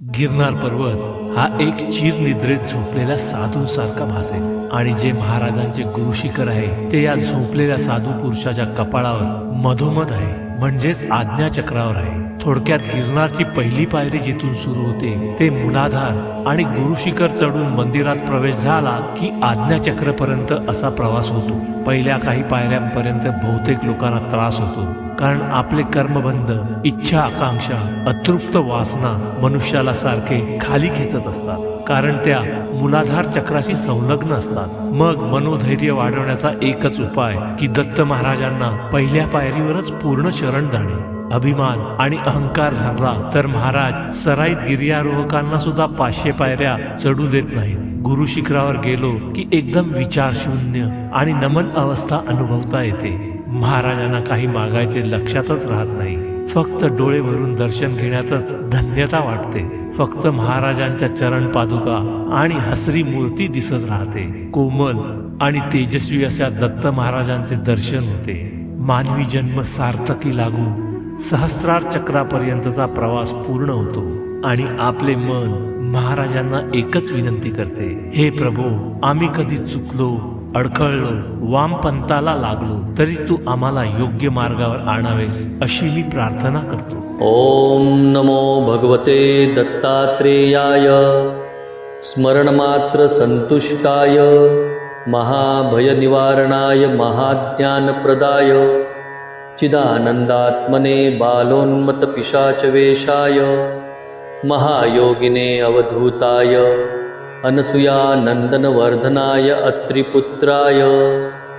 गिरनार पर्वत हा एक चिरनिद्रेत झोपलेल्या साधूंसारखा भासेल आणि जे महाराजांचे गुरुशिखर आहे ते या झोपलेल्या साधू पुरुषाच्या कपाळावर मधोमध आहे, म्हणजेच आज्ञाचक्रावर आहे. थोडक्यात गिरनारची पहिली पायरी जिथून सुरू होते ते मूलाधार आणि गुरुशिखर चढून मंदिरात प्रवेश झाला की आज्ञाचक्रापर्यंत असा प्रवास होतो. पहिल्या काही पायऱ्यांपर्यंत बहुतेक लोकांना त्रास होतो, कारण आपले कर्मबंध, इच्छा, आकांक्षा, अतृप्त वासना मनुष्याला सारखे खाली खेचत असतात, कारण त्या मूलाधार चक्राशी संलग्न असतात. मग मनोधैर्य वाढवण्याचा एकच उपाय की दत्त महाराजांना पहिल्या पायरीवरच पूर्ण शरण जाणे. अभिमान आणि अहंकार झाला तर महाराज सराईत गिर्यारोहकांना सुद्धा 500 पायऱ्या चढू देत नाहीत. गुरु शिखरावर गेलो की एकदम विचार शून्य आणि नमन अवस्था अनुभवता येते. महाराजांना काही मागायचे लक्षातच राहत नाही. फक्त डोळे भरून दर्शन घेण्यातच धन्यता वाटते. फक्त महाराजांच्या चरण पादुका आणि हसरी मूर्ती दिसत राहते. कोमल आणि तेजस्वी अशा दत्त महाराजांचे दर्शन होते. मानवी जन्म सार्थकी लागून सहस्रार चक्रापर्यंतचा प्रवास पूर्ण होतो आणि आपले मन महाराजांना एकच विनंती करते, हे प्रभू, आम्ही कधी चुकलो, अडखळलो, वामपंथाला लागलो तरी तू आम्हाला योग्य मार्गावर आणावेस अशी मी प्रार्थना करतो. ओम नमो भगवते दत्तात्रेयाय. स्मरणमात्र संतुष्टाय, महाभयनिवारणाय, महाज्ञानप्रदाय, चिदानंदात्मने, बालोन्मत्तपिशाचवेशाय, महायोगिने अवधूताय, अनसूयानन्दनवर्धनाय, अत्रिपुत्राय